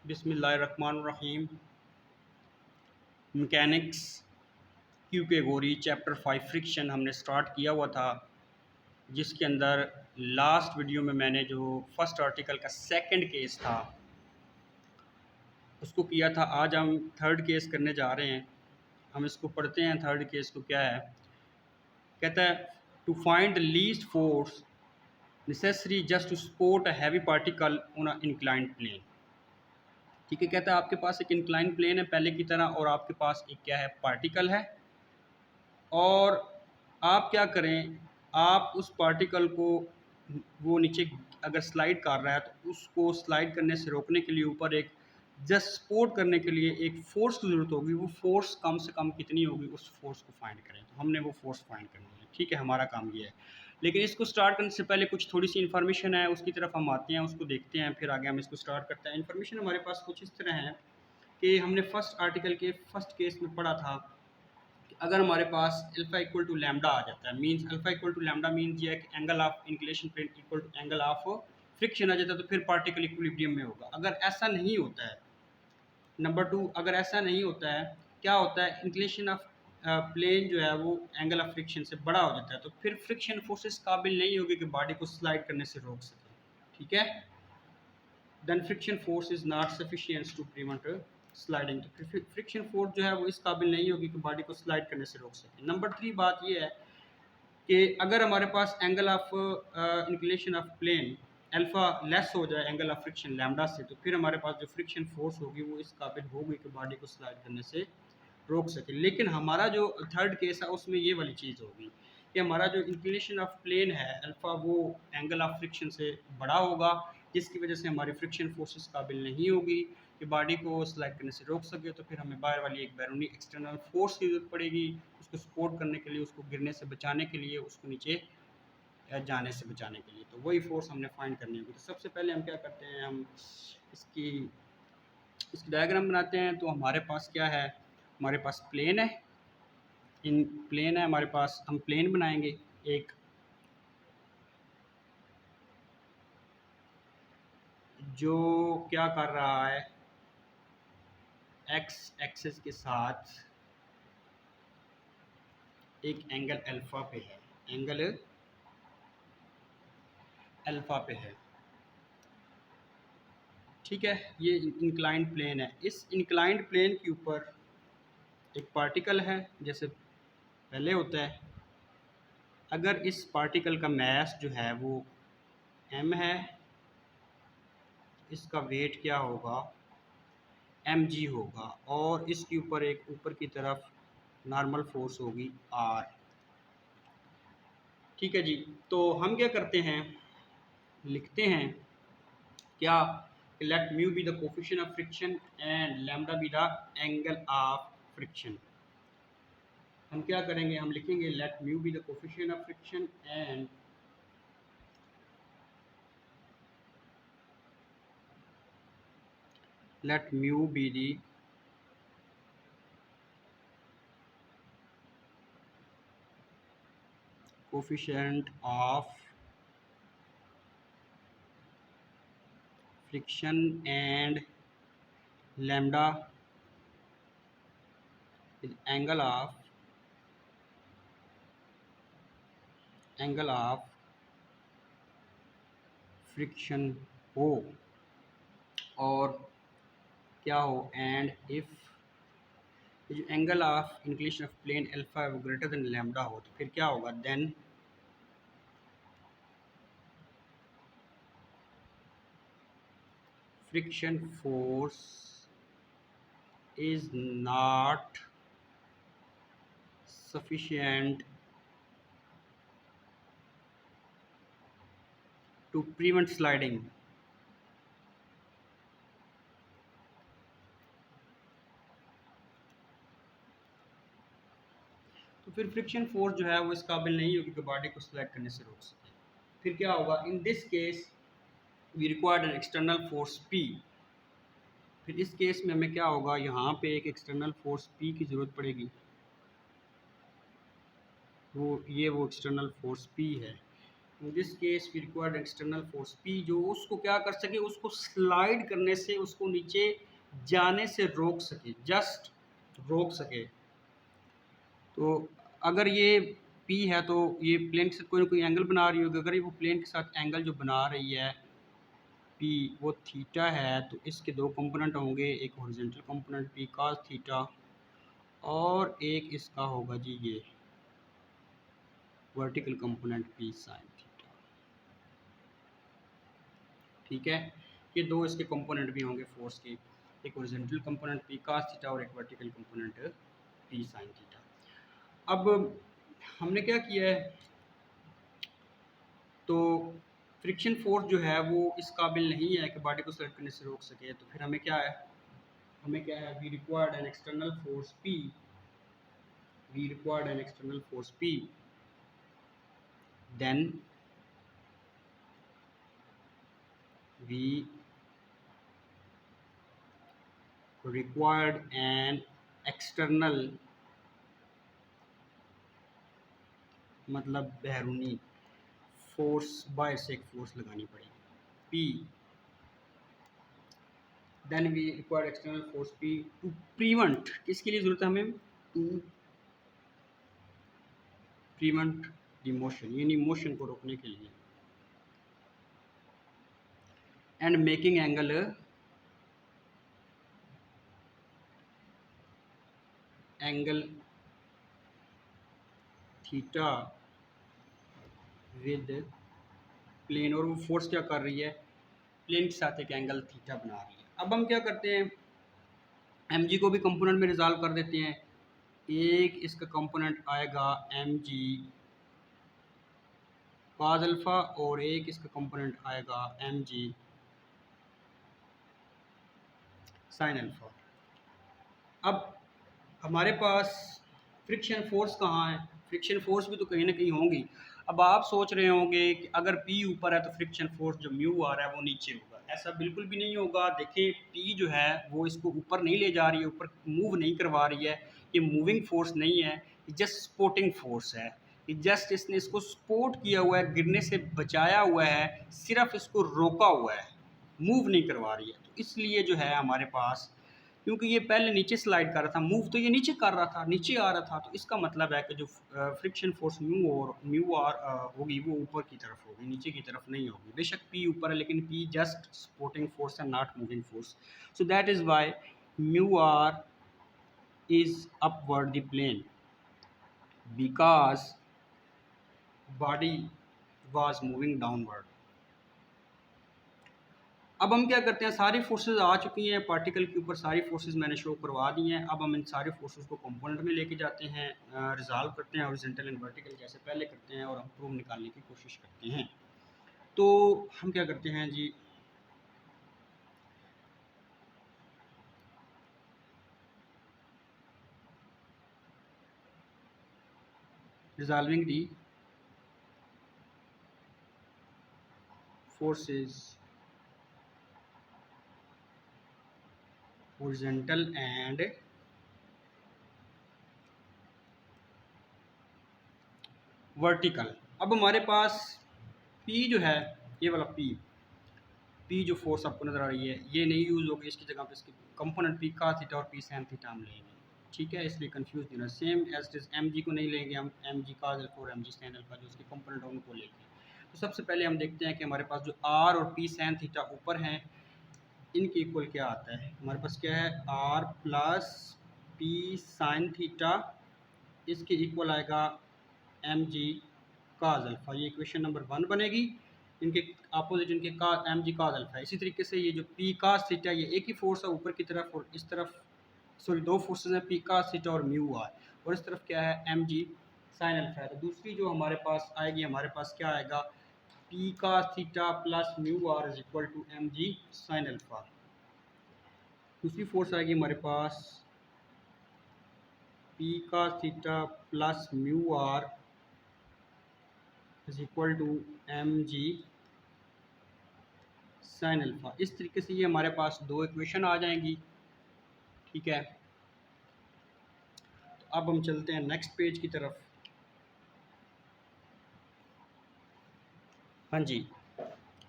बिस्मिल्लाहिर्रहमानिर्रहीम। Mechanics Q category chapter 5 friction हमने start किया हुआ था, जिसके अंदर लास्ट वीडियो में मैंने जो फर्स्ट आर्टिकल का सेकंड केस था उसको किया था। आज हम थर्ड केस करने जा रहे हैं। हम इसको पढ़ते हैं। थर्ड केस को क्या है, कहता है to find the least force necessary just to support a heavy particle on a inclined plane. ठीक है, कहता है आपके पास एक इंक्लाइन प्लेन है पहले की तरह, और आपके पास एक क्या है, पार्टिकल है। और आप क्या करें, आप उस पार्टिकल को वो नीचे अगर स्लाइड कर रहा है तो उसको स्लाइड करने से रोकने के लिए ऊपर एक जस्ट सपोर्ट करने के लिए एक फोर्स की ज़रूरत होगी। वो फोर्स कम से कम कितनी होगी, उस फोर्स को फाइंड करें। तो हमने वो फोर्स फाइंड करनी है। ठीक है, हमारा काम ये है। लेकिन इसको स्टार्ट करने से पहले कुछ थोड़ी सी इन्फॉर्मेशन है, उसकी तरफ हम आते हैं, उसको देखते हैं, फिर आगे हम इसको स्टार्ट करते हैं। इन्फॉर्मेशन हमारे पास कुछ इस तरह है कि हमने फर्स्ट आर्टिकल के फर्स्ट केस में पढ़ा था कि अगर हमारे पास अल्फा इक्वल टू लैम्डा आ जाता है, means alpha equal to lambda means ये है कि angle of inclination plane equal to angle of friction आ जाता है, तो फिर पार्टिकल इक्विलिब्रियम में होगा। अगर ऐसा नहीं होता है, नंबर टू, अगर ऐसा नहीं होता है, क्या होता है, इंक्लिनेशन ऑफ प्लेन जो है वो एंगल ऑफ फ्रिक्शन से बड़ा हो जाता है, तो फिर फ्रिक्शन फोर्सेस काबिल नहीं होगी कि बॉडी को स्लाइड करने से रोक सके। ठीक है, then friction force is not sufficient to prevent sliding. तो फिर फ्रिक्शन फोर्स जो है वो इस काबिल नहीं होगी कि बॉडी को स्लाइड करने से रोक सके। नंबर थ्री बात ये है कि अगर हमारे पास angle of inclination of plane alpha less हो जाए एंगल ऑफ फ्रिक्शन लैम्डा से, तो फिर हमारे पास जो फ्रिक्शन फोर्स होगी वो इस काबिल होगी कि बॉडी को स्लाइड करने से रोक सके। लेकिन हमारा जो थर्ड केस है उसमें ये वाली चीज़ होगी कि हमारा जो इंक्लिनेशन ऑफ प्लेन है अल्फा वो एंगल ऑफ फ्रिक्शन से बड़ा होगा, जिसकी वजह से हमारी फ्रिक्शन फोर्सेस काबिल नहीं होगी कि बॉडी को स्लाइड करने से रोक सके। तो फिर हमें बाहर वाली एक बैरूनी एक्सटर्नल फोर्स की ज़रूरत पड़ेगी, उसको सपोर्ट करने के लिए, उसको गिरने से बचाने के लिए, उसको नीचे जाने से बचाने के लिए। तो वही फोर्स हमने फाइंड करनी होगी। तो सबसे पहले हम क्या करते हैं, हम इसकी इसकी डायग्राम बनाते हैं। तो हमारे पास क्या है, हमारे पास प्लेन है, इन प्लेन है हमारे पास। हम प्लेन बनाएंगे एक, जो क्या कर रहा है, एक्स एक्सिस के साथ एक एंगल अल्फा पे है, एंगल अल्फा पे है। ठीक है, ये इंक्लाइंड प्लेन है। इस इंक्लाइंड प्लेन के ऊपर एक पार्टिकल है, जैसे पहले होता है। अगर इस पार्टिकल का मास जो है वो m है, इसका वेट क्या होगा, mg होगा, और इसके ऊपर एक ऊपर की तरफ नॉर्मल फोर्स होगी r। ठीक है जी, तो हम क्या करते हैं, लिखते हैं क्या, let mu be the coefficient of friction and lambda be the angle of friction. हम क्या करेंगे, हम लिखेंगे let mu be the coefficient of friction and let mu be the coefficient of friction and lambda is angle of friction हो, और क्या हो, and if जो angle of inclination of plane alpha है वो ग्रेटर देन लैम्डा हो, तो फिर क्या होगा, then friction force is not sufficient to prevent sliding। तो फिर फ्रिक्शन फोर्स जो है वो इस काबिल नहीं होगी कि बॉडी को स्लाइड करने से रोक सके। फिर क्या होगा, in this case we required an external force P। फिर इस केस में हमें क्या होगा, यहाँ पे एक एक्सटर्नल फोर्स P की ज़रूरत पड़ेगी। वो एक्सटर्नल फोर्स P है। In this case we required external force P, जो उसको क्या कर सके, उसको स्लाइड करने से, उसको नीचे जाने से रोक सके, जस्ट रोक सके। तो अगर ये पी है तो ये प्लेन के साथ कोई ना कोई एंगल बना रही होगी। अगर ये वो प्लेन के साथ एंगल जो बना रही है पी वो थीटा है, तो इसके दो कंपोनेंट होंगे, एक horizontal component P cos theta और एक इसका होगा जी ये vertical component P sine theta. ठीक है, ये दो इसके कंपोनेंट भी होंगे फोर्स के, एक horizontal component P cos theta और एक vertical component P sine theta. अब हमने क्या किया है, तो फ्रिक्शन फोर्स जो है वो इस काबिल नहीं है कि बॉडी को स्लाइड करने से रोक सके। तो फिर हमें क्या है, we required an external force P, we required an external force P, then we required an external, मतलब बैरूनी फोर्स, बाहर से एक फोर्स लगानी पड़ेगी P, then we required external force P to prevent, किसके लिए ज़रूरत है हमें, टू प्रिवेंट द मोशन, यानी मोशन को रोकने के लिए, and making angle theta with plane, और वो फोर्स क्या कर रही है, प्लेन के साथ एक एंगल थीटा बना रही है। अब हम क्या करते हैं, एम जी को भी कंपोनेंट में रिजॉल्व कर देते हैं। एक इसका कंपोनेंट आएगा एम जी कॉस अल्फ़ा और एक इसका कंपोनेंट आएगा एम जी साइन अल्फ़ा। अब हमारे पास फ्रिक्शन फोर्स कहाँ है, फ्रिक्शन फोर्स भी तो कहीं ना कहीं होंगी। अब आप सोच रहे होंगे कि अगर पी ऊपर है तो फ्रिक्शन फोर्स जो म्यू आ रहा है वो नीचे होगा, ऐसा बिल्कुल भी नहीं होगा। देखिए पी जो है वो इसको ऊपर नहीं ले जा रही है, ऊपर मूव नहीं करवा रही है, ये मूविंग फोर्स नहीं है, ये जस्ट सपोर्टिंग फोर्स है। ये जस्ट इसने इसको सपोर्ट किया हुआ है, गिरने से बचाया हुआ है, सिर्फ इसको रोका हुआ है, मूव नहीं करवा रही है। तो इसलिए जो है हमारे पास, क्योंकि ये पहले नीचे स्लाइड कर रहा था, मूव तो ये नीचे कर रहा था, नीचे आ रहा था, तो इसका मतलब है कि जो फ्रिक्शन फोर्स म्यू आर होगी वो ऊपर की तरफ होगी, नीचे की तरफ नहीं होगी। बेशक पी ऊपर है लेकिन पी जस्ट सपोर्टिंग फोर्स है, not moving force. So that is y mu R is upward the plane because body was moving downward. अब हम क्या करते हैं, सारी फोर्सेस आ चुकी हैं पार्टिकल के ऊपर, सारी फोर्सेस मैंने शो करवा दी हैं। अब हम इन सारी फोर्सेस को कंपोनेंट में लेके जाते हैं, रिजॉल्व करते हैं हॉरिजॉन्टल एंड वर्टिकल जैसे पहले करते हैं, और हम प्रूव निकालने की कोशिश करते हैं। तो हम क्या करते हैं जी, resolving the forces horizontal and vertical. अब हमारे पास पी जो है, ये वाला पी जो फोर्स आपको नज़र आ रही है ये नहीं यूज़ होगी, इसकी जगह पे इसकी कंपोनेंट पी का थीटा और पी सैन थीटा हम लेंगे। ठीक है, इसलिए कंफ्यूज नहीं होना। Same as is M G को नहीं लेंगे हम, एम जी का अल्फा और एम जी सैन अल्फा जो उसके कंपोनेंट हैं उनको लेंगे। तो सबसे पहले हम देखते हैं कि हमारे पास जो आर और पी सैन थीटा ऊपर हैं इनके इक्वल क्या आता है। हमारे पास क्या है, R plus P sine theta, इसके इक्वल आएगा एम जी काज अल्फ़ा। ये इक्वेशन नंबर 1 बनेगी। इनके अपोजिट इनके का एम जी काज अल्फ़ा है। इसी तरीके से ये जो पी काज थीटा ये एक ही फोर्स है ऊपर की तरफ, और इस तरफ सॉरी दो फोर्सेज हैं, पी काज थीटा और म्यू आर, और इस तरफ क्या है एम जी साइन अल्फ़ा है। तो दूसरी जो हमारे पास आएगी, हमारे पास क्या आएगा, P cos theta plus mu R is equal to M G sine alpha. दूसरी फोर्स आएगी हमारे पास P cos theta plus mu R is equal to M G sine alpha. इस तरीके से ये हमारे पास दो इक्वेशन आ जाएंगी। ठीक है, तो अब हम चलते हैं नेक्स्ट पेज की तरफ। हाँ जी,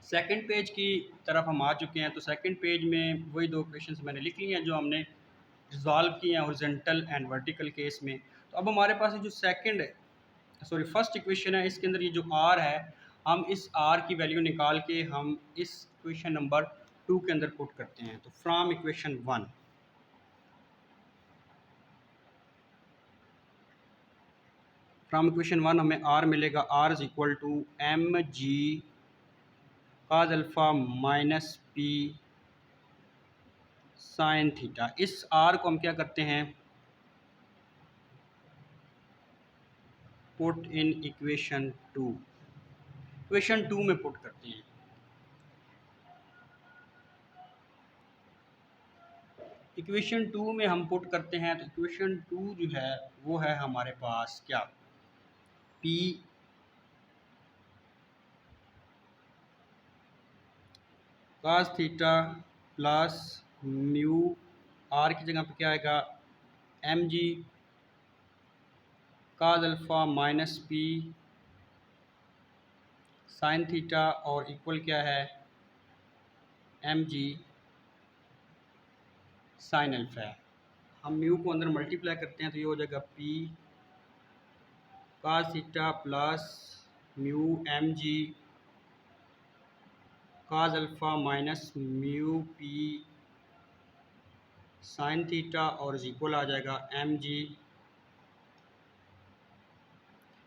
सेकंड पेज की तरफ हम आ चुके हैं। तो सेकंड पेज में वही 2 इक्वेशंस मैंने लिख ली हैं जो हमने रिज़ॉल्व किए हैं हॉरिज़ॉन्टल एंड वर्टिकल केस में। तो अब हमारे पास ये जो फर्स्ट इक्वेशन है, इसके अंदर ये जो r है, हम इस r की वैल्यू निकाल के हम इस इक्वेशन नंबर 2 के अंदर पुट करते हैं। तो फ्रॉम इक्वेशन 1 हमें r मिलेगा, r is equal to mg cos alpha minus p sin theta. इस r को हम क्या करते हैं, पुट इन इक्वेशन 2 में पुट करते हैं। इक्वेशन 2 में हम पुट करते हैं तो इक्वेशन 2 जो है वो है हमारे पास क्या, p cos theta plus mu, r की जगह पे क्या आएगा mg cos alpha minus p sin theta, और इक्वल क्या है mg sin अल्फ़ा है। हम म्यू को अंदर मल्टीप्लाई करते हैं तो ये हो जाएगा p cos theta plus mu mg cos alpha minus mu p sin theta, और इज इक्वल आ जाएगा mg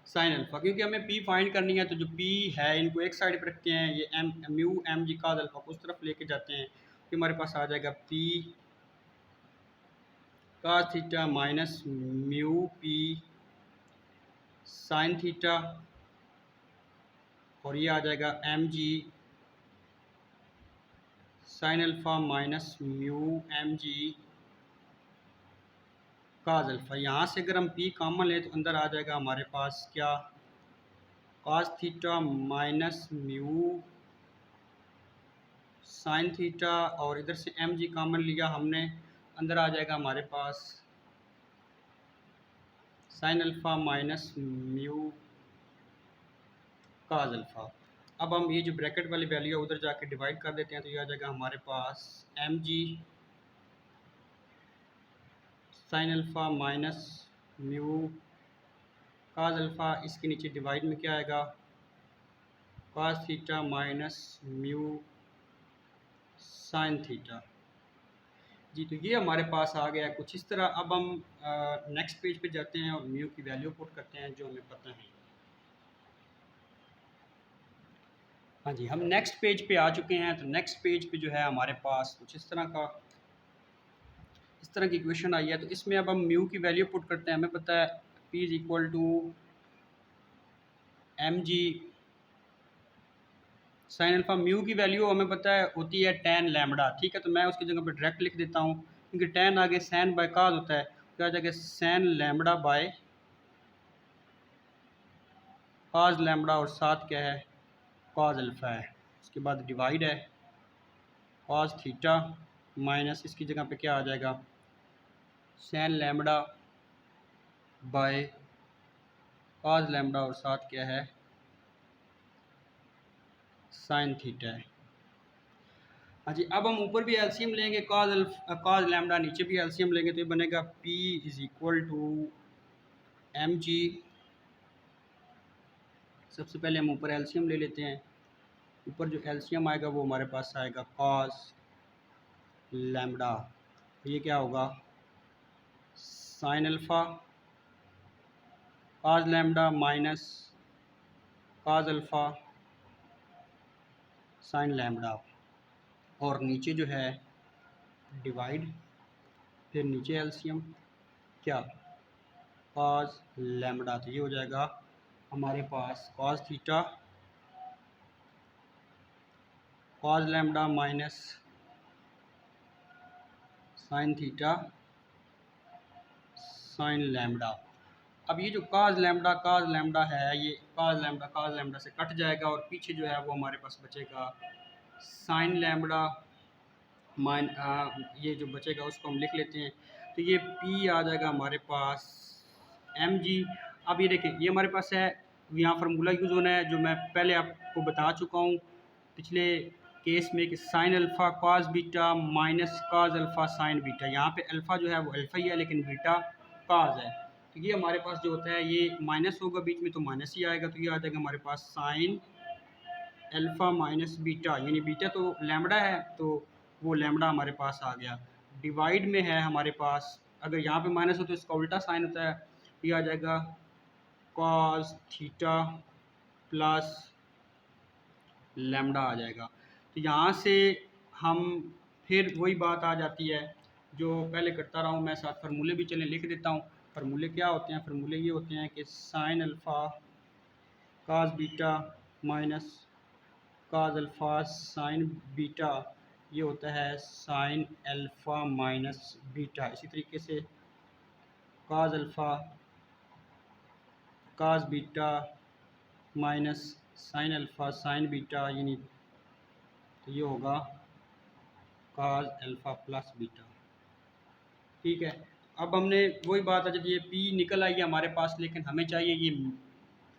sin अल्फ़ा। क्योंकि हमें p फाइंड करनी है तो जो p है इनको एक साइड पर रखते हैं, ये म्यू mg cos अल्फ़ा को उस तरफ लेके जाते हैं तो हमारे पास आ जाएगा p cos theta minus mu p sin theta, और ये आ जाएगा mg sin alpha minus mu mg cos alpha. यहाँ से अगर हम p कॉमन लें तो अंदर आ जाएगा हमारे पास क्या, cos theta minus mu sin theta, और इधर से mg कॉमन लिया हमने, अंदर आ जाएगा हमारे पास sin alpha minus mu cos alpha. अब हम ये जो ब्रैकेट वाली वैल्यू है उधर जाके डिवाइड कर देते हैं तो ये आ जाएगा हमारे पास mg sin alpha minus mu cos alpha, इसके नीचे डिवाइड में क्या आएगा cos theta minus mu sin theta. जी, तो ये हमारे पास आ गया कुछ इस तरह। अब हम नेक्स्ट पेज पे जाते हैं और म्यू की वैल्यू पुट करते हैं जो हमें पता है। हाँ जी, हम नेक्स्ट पेज पे आ चुके हैं। तो नेक्स्ट पेज पे जो है हमारे पास कुछ इस तरह की इक्वेशन आई है। तो इसमें अब हम म्यू की वैल्यू पुट करते हैं। हमें पता है p is equal to mg sin alpha. Mu की वैल्यू हमें पता है होती है tan लैम्बडा, ठीक है। तो मैं उसकी जगह पे डायरेक्ट लिख देता हूँ, क्योंकि tan आगे sin बाय cos होता है, तो आ जाएगा sin lambda by cos lambda, और साथ क्या है cos अल्फ़ा है। उसके बाद डिवाइड है cos थीटा माइनस, इसकी जगह पे क्या आ जाएगा sin lambda by cos lambda, और साथ क्या है sin थीटा है। हाँ जी, अब हम ऊपर भी एलसीएम लेंगे, cos लैम्बडा, नीचे भी एलसीएम लेंगे तो ये बनेगा p is equal to mg। सबसे पहले हम ऊपर एलसीएम ले लेते हैं। ऊपर जो एलसीएम आएगा वो हमारे पास आएगा cos लैम्बडा, ये क्या होगा sin alpha cos lambda minus cos alpha sin lambda, और नीचे जो है डिवाइड, फिर नीचे एलसीएम क्या cos लैम्बडा, तो ये हो जाएगा हमारे पास cos theta cos lambda minus sin theta sin lambda. अब ये जो cos लैम्बडा है, ये cos लैम्बडा से कट जाएगा, और पीछे जो है वो हमारे पास बचेगा sin लैम्बडा ये जो बचेगा उसको हम लिख लेते हैं। तो ये p आ जाएगा हमारे पास mg। अब ये देखें, ये हमारे पास है यहाँ फार्मूला यूज़ होना है जो मैं पहले आपको बता चुका हूँ पिछले केस में कि sine alpha cos beta minus cos alpha sine beta. यहाँ पे अल्फ़ा जो है वो अल्फ़ा ही है लेकिन बीटा कॉस है। तो ये हमारे पास जो होता है ये माइनस होगा बीच में तो माइनस ही आएगा, तो ये आ जाएगा हमारे पास साइन अल्फ़ा माइनस बीटा, यानी बीटा तो लैम्बडा है तो वो लैम्बडा हमारे पास आ गया। डिवाइड में है हमारे पास, अगर यहाँ पे माइनस हो तो इसका उल्टा साइन होता है, ये आ जाएगा कॉस थीटा प्लस लैम्बडा आ जाएगा। तो यहाँ से हम फिर वही बात आ जाती है जो पहले करता रहा हूँ मैं, साथ फार्मूले भी चलें लिख देता हूँ। फार्मूले क्या होते हैं? फार्मूले ये होते हैं कि sine alpha cos beta minus cos alpha sine beta, ये होता है साइन अल्फ़ा माइनस बीटा। इसी तरीके से cos alpha cos beta minus sine alpha sine beta, यानी तो ये होगा कॉस अल्फ़ा प्लस बीटा। ठीक है, अब हमने वही बात है, जब ये पी निकल आई है हमारे पास, लेकिन हमें चाहिए ये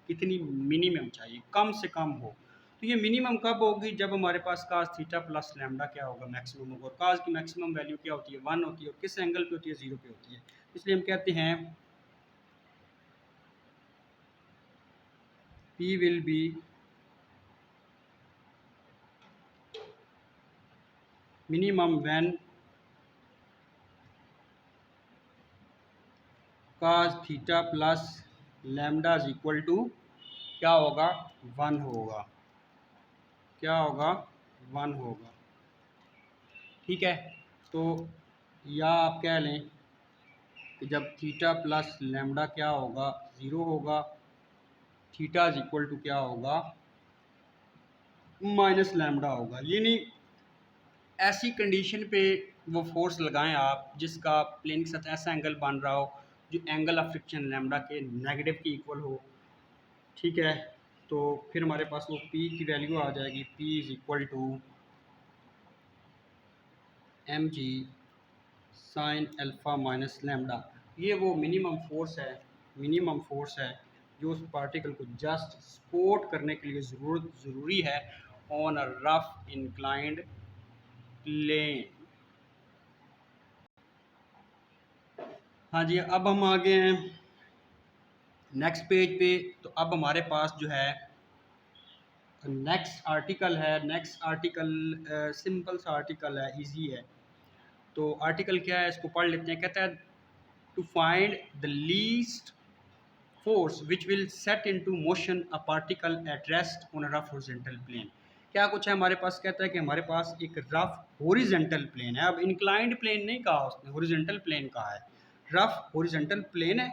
कितनी मिनिमम चाहिए, कम से कम हो। तो ये मिनिमम कब होगी? जब हमारे पास कास थीटा प्लस लैम्बडा क्या होगा? मैक्सिमम होगा। और कास की मैक्सिमम वैल्यू क्या होती है? 1 होती है। और किस एंगल पे होती है? 0 पे होती है। इसलिए हम कहते हैं P will be minimum when cos theta plus lambda is equal to क्या होगा? 1 होगा। क्या होगा? 1 होगा। ठीक है, तो या आप कह लें कि जब थीटा प्लस लैम्बडा क्या होगा? 0 होगा। थीटा इज इक्वल टू क्या होगा? माइनस लैम्बडा होगा। यानी ऐसी कंडीशन पे वो फोर्स लगाएं आप जिसका प्लेन के साथ ऐसा एंगल बन रहा हो जो एंगल ऑफ फ्रिक्शन लैम्बडा के नेगेटिव के इक्वल हो। ठीक है, तो फिर हमारे पास वो P की वैल्यू आ जाएगी। P is equal to M G sine alpha minus lambda. ये वो मिनिमम फोर्स है, मिनिमम फोर्स है जो उस पार्टिकल को जस्ट सपोर्ट करने के लिए ज़रूरी है on a rough inclined plane. हाँ जी, अब हम आ गए हैं नेक्स्ट पेज पे। तो अब हमारे पास जो है नेक्स्ट आर्टिकल है। नेक्स्ट आर्टिकल सिंपल सा आर्टिकल है, इजी है। तो आर्टिकल क्या है इसको पढ़ लेते हैं। कहता है to find the least force which will set into motion a particle at rest on a rough horizontal plane। क्या कुछ है हमारे पास? कहता है कि हमारे पास एक रफ हॉरिजेंटल प्लेन है। अब इंक्लाइंड प्लेन नहीं कहा उसने, हॉरिजेंटल प्लेन कहा है। रफ हॉरिजेंटल प्लेन है,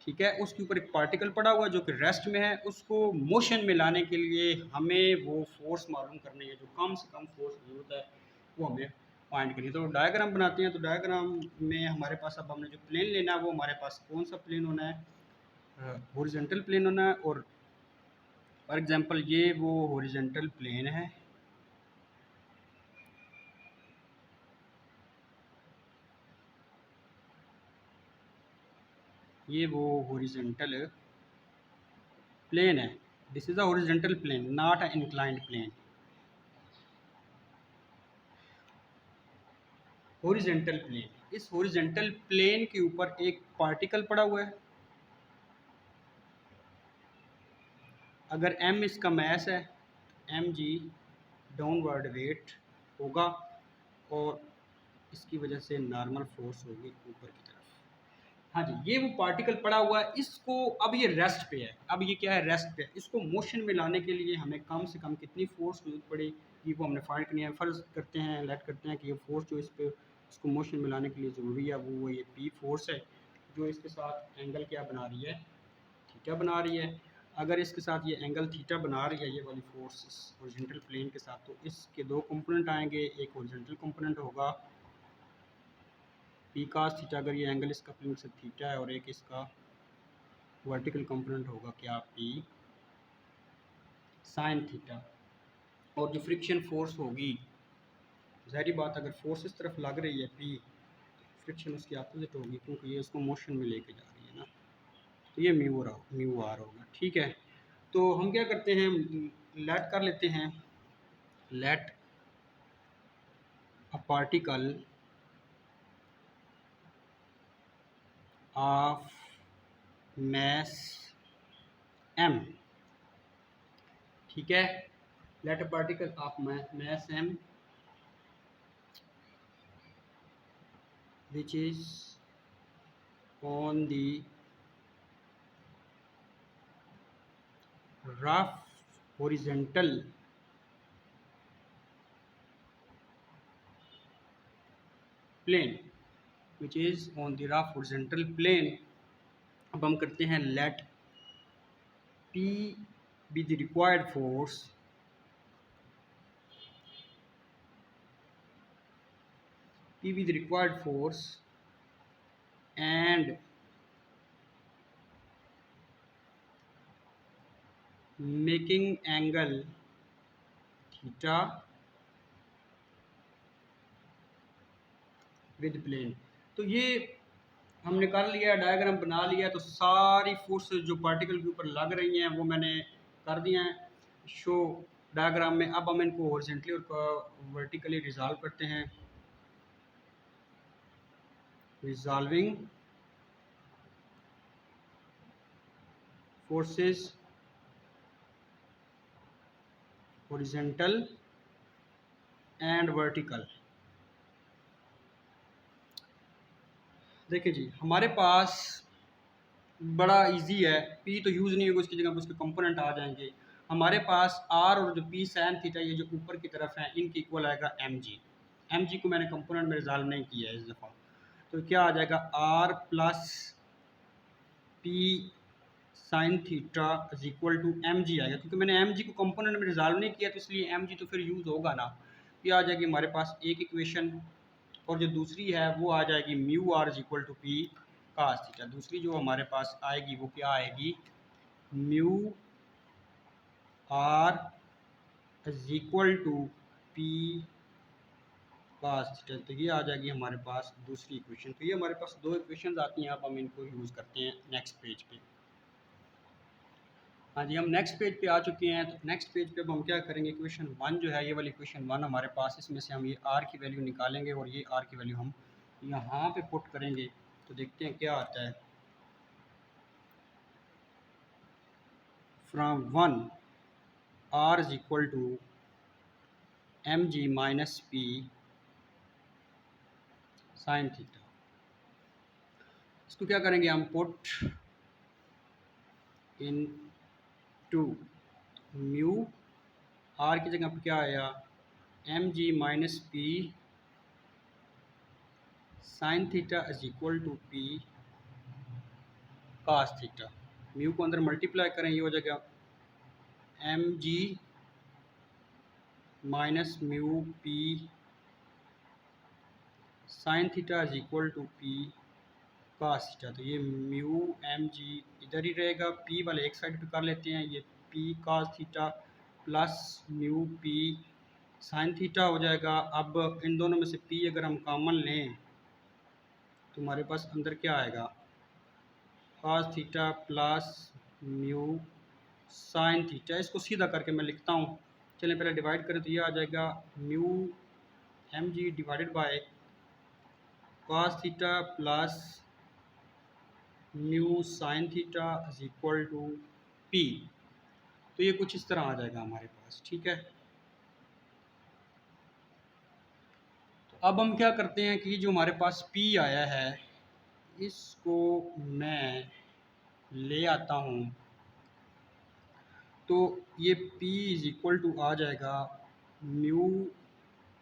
ठीक है, उसके ऊपर एक पार्टिकल पड़ा हुआ है जो कि रेस्ट में है। उसको मोशन में लाने के लिए हमें वो फोर्स मालूम करनी है, जो कम से कम फोर्स जरूरत है वो हमें फाइंड करनी है। तो डायग्राम बनाते हैं। तो डायग्राम में हमारे पास अब हमने जो प्लेन लेना है वो हमारे पास कौन सा प्लेन होना है? हॉरिजॉन्टल प्लेन होना है। और फॉर एग्जांपल ये वो हॉरिजॉन्टल प्लेन है, ये वो हॉरिजॉन्टल प्लेन है। This is a horizontal plane, not a inclined plane. Horizontal plane, इस हॉरिजॉन्टल प्लेन के ऊपर एक पार्टिकल पड़ा हुआ है। अगर m इसका मास है, एम जी डाउनवर्ड वेट होगा और इसकी वजह से नॉर्मल फोर्स होगी ऊपर की तरफ। हाँ जी, ये वो पार्टिकल पड़ा हुआ है। इसको अब ये रेस्ट पे है। अब ये क्या है? रेस्ट पे है। इसको मोशन में लाने के लिए हमें कम से कम कितनी फोर्स जरूरत पड़ेगी वो हमने फाइंड करनी है। फ़र्ज़ करते हैं, लेट करते हैं कि ये फोर्स जो इस पे इसको मोशन में लाने के लिए ज़रूरी है वो ये पी फोर्स है जो इसके साथ एंगल क्या बना रही है? थीटा बना रही है। अगर इसके साथ ये एंगल थीटा बना रही है, ये वाली फोर्स हॉरिजॉन्टल प्लेन के साथ, तो इसके दो कंपोनेंट आएंगे। एक हॉरिजॉन्टल कंपोनेंट होगा पी कास थीटा, अगर ये एंगल इसका प्लेन से थीटा है, और एक इसका वर्टिकल कंपोनेंट होगा क्या? P sine theta. और जो फ्रिक्शन फोर्स होगी, ज़ाहिर बात अगर फोर्स इस तरफ लग रही है पी, फ्रिक्शन उसकी अपोजिट होगी क्योंकि ये इसको मोशन में लेके जा रही है ना। तो ये म्यू आर होगा। ठीक है, तो हम क्या करते हैं, लेट कर लेते हैं, let a particle of mass m, ठीक है, let a particle of mass m which is on the rough horizontal plane, which is on the rough horizontal plane. अब हम करते हैं let P be the required force, P be the required force and making angle theta with plane. तो ये हम निकाल लिया, diagram बना लिया, तो सारी फोर्स जो पार्टिकल के ऊपर लग रही हैं वो मैंने कर दिया है शो डायग्राम में। अब हम इनको हॉरिजॉन्टली और वर्टिकली रिजॉल्व करते हैं। Resolving forces horizontal and vertical. देखिए जी, हमारे पास बड़ा इजी है, पी तो यूज़ नहीं होगा, उसकी जगह पर उसके कंपोनेंट आ जाएंगे। हमारे पास आर और जो पी साइन थीटा ये जो ऊपर की तरफ है इनके इक्वल आएगा एम जी। एम जी को मैंने कंपोनेंट में रिजॉल्व नहीं किया है इस दफ़ा, तो क्या आ जाएगा R plus P sine theta is equal to M g आएगा, क्योंकि मैंने एम जी को कंपोनेंट में रिजॉल्व नहीं किया तो इसलिए एम जी तो फिर यूज़ होगा ना। ये आ जाएगी हमारे पास एक इक्वेशन, और जो दूसरी है वो आ जाएगी mu R is equal to P cos theta. दूसरी जो हमारे पास आएगी वो क्या आएगी, mu R is equal to P cos theta. तो ये आ जाएगी हमारे पास दूसरी इक्वेशन। तो ये हमारे पास दो इक्वेशन आती हैं, अब हम इनको यूज़ करते हैं नेक्स्ट पेज पे। हाँ जी, हम नेक्स्ट पेज पे आ चुके हैं। तो नेक्स्ट पेज पे अब हम क्या करेंगे, इक्वेशन वन जो है, ये वाली इक्वेशन वन हमारे पास, इसमें से हम ये आर की वैल्यू निकालेंगे और ये आर की वैल्यू हम यहाँ पे पुट करेंगे। तो देखते हैं क्या आता है। From one R is equal to M g minus P sine theta. इसको क्या करेंगे हम, put in to mu, R की जगह पर क्या आया, m g minus P sine theta is equal to P cos theta. Mu को अंदर मल्टीप्लाई करें, ये हो जाएगा m g minus mu P sine theta is equal to P cos theta. तो ये म्यू एम जी इधर ही रहेगा, पी वाले एक साइड पे कर लेते हैं, ये P cos theta plus mu P sine theta हो जाएगा। अब इन दोनों में से पी अगर हम कॉमन लें तो हमारे पास अंदर क्या आएगा, cos theta plus mu sine theta. इसको सीधा करके मैं लिखता हूँ, चलें पहले डिवाइड करें, तो ये आ जाएगा mu m g divided by cos theta plus mu sine theta is equal to P. तो ये कुछ इस तरह आ जाएगा हमारे पास, ठीक है। तो अब हम क्या करते हैं कि जो हमारे पास पी आया है इसको मैं ले आता हूँ, तो ये पी इज इक्वल टू आ जाएगा mu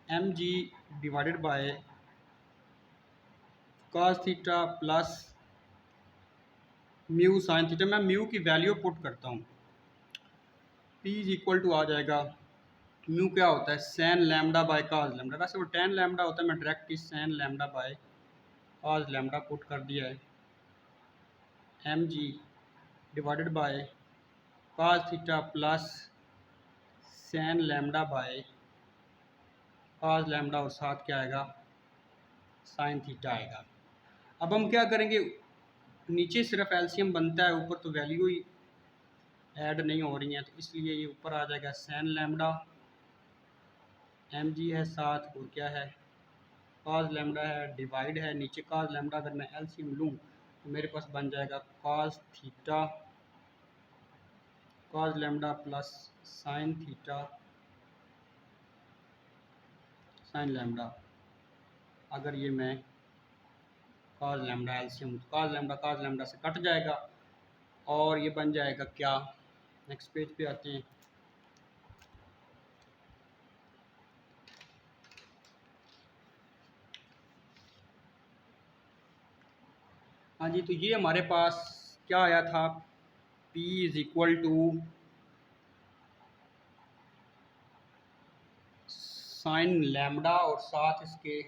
m g divided by cos theta plus mu sine theta. मैं म्यू की वैल्यू पुट करता हूँ, पी इज इक्वल टू आ जाएगा, म्यू क्या होता है, sine lambda by cos lambda, वैसे वो टेन लैम्डा होता है, मैं डायरेक्ट ही sine lambda by cos lambda put कर दिया है, m g divided by cos theta plus sine lambda by cos lambda, और साथ क्या आएगा, साइन थीटा आएगा। अब हम क्या करेंगे, नीचे सिर्फ एलसीएम बनता है, ऊपर तो वैल्यू ही ऐड नहीं हो रही हैं, तो इसलिए ये ऊपर आ जाएगा सैन लैम्डा, एम जी है साथ, और क्या है कॉज लैम्डा है, डिवाइड है नीचे कॉज लैम्डा। अगर मैं एलसीएम लूँ तो मेरे पास बन जाएगा cos theta, cause lambda plus sine theta sine lambda. अगर ये मैं cause lambda LCM, cause lambda से कट जाएगा और ये बन जाएगा क्या। नेक्स्ट पेज पे आते हैं। हाँ जी, तो ये हमारे पास क्या आया था, P is equal to sine lambda और साथ इसके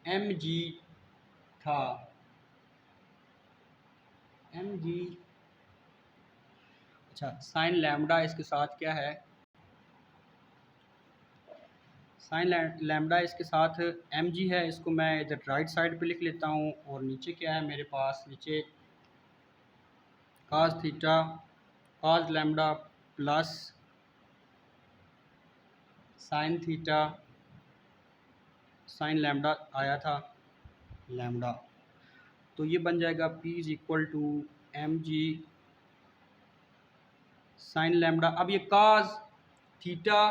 एम जी था, एम जी, अच्छा साइन लैम्डा इसके साथ क्या है, साइन लैम्डा इसके साथ एम जी है। इसको मैं इधर राइट साइड पे लिख लेता हूँ, और नीचे क्या है मेरे पास, नीचे cos theta cos lambda plus sine theta sine lambda आया था लैम्डा। तो ये बन जाएगा P is equal to M G sine lambda. अब ये cos theta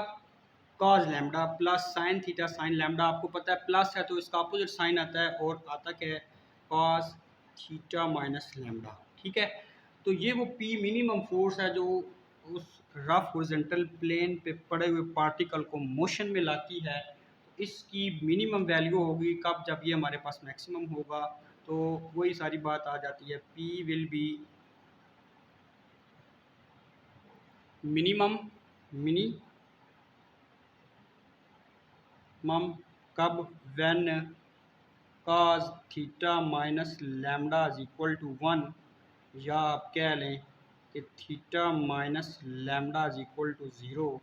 cos lambda plus sine theta sine lambda, आपको पता है प्लस है तो इसका अपोजिट साइन आता है, और आता क्या है काज थीटा माइनस लैम्डा। ठीक है, तो ये वो P मिनिमम फोर्स है जो उस रफ हॉरिजॉन्टल प्लेन पे पड़े हुए पार्टिकल को मोशन में लाती है। इसकी मिनिमम वैल्यू होगी कब, जब ये हमारे पास मैक्सिमम होगा। तो वही सारी बात आ जाती है, P will be minimum minimum कब, when cos theta minus lambda is equal to 1, या आप कह लें कि theta minus lambda is equal to 0,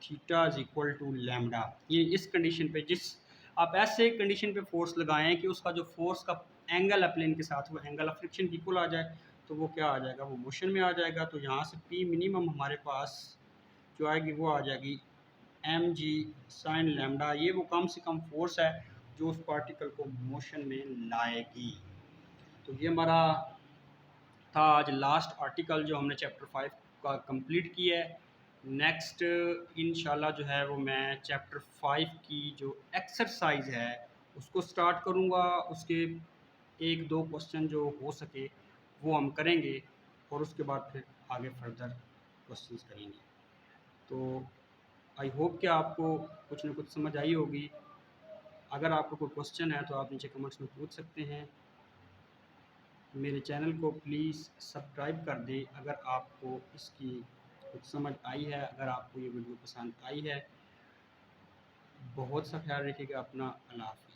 theta is equal to lambda. ये इस कंडीशन पे, जिस आप ऐसे कंडीशन पे फोर्स लगाएं कि उसका जो फोर्स का एंगल है प्लेन के साथ वो एंगल ऑफ फ्रिक्शन की इक्वल आ जाए, तो वो क्या आ जाएगा, वो मोशन में आ जाएगा। तो यहाँ से P मिनिमम हमारे पास जो आएगी वो आ जाएगी एम जी साइन लैम्डा। ये वो कम से कम फोर्स है जो उस पार्टिकल को मोशन में लाएगी। तो ये हमारा था आज लास्ट आर्टिकल जो हमने चैप्टर 5 का कंप्लीट किया है। नेक्स्ट इंशाल्लाह जो है वो मैं चैप्टर 5 की जो एक्सरसाइज है उसको स्टार्ट करूँगा। उसके एक दो क्वेश्चन जो हो सके वो हम करेंगे, और उसके बाद फिर आगे फर्दर क्वेश्चंस करेंगे। तो आई होप कि आपको कुछ ना कुछ समझ आई होगी। अगर आपको कोई क्वेश्चन है तो आप नीचे कमेंट्स में पूछ सकते हैं। मेरे चैनल को प्लीज़ सब्सक्राइब कर दें अगर आपको इसकी कुछ समझ आई है, अगर आपको ये वीडियो पसंद आई है। बहुत सा ख्याल रखिएगा अपना। अल्लाह हाफ़िज़।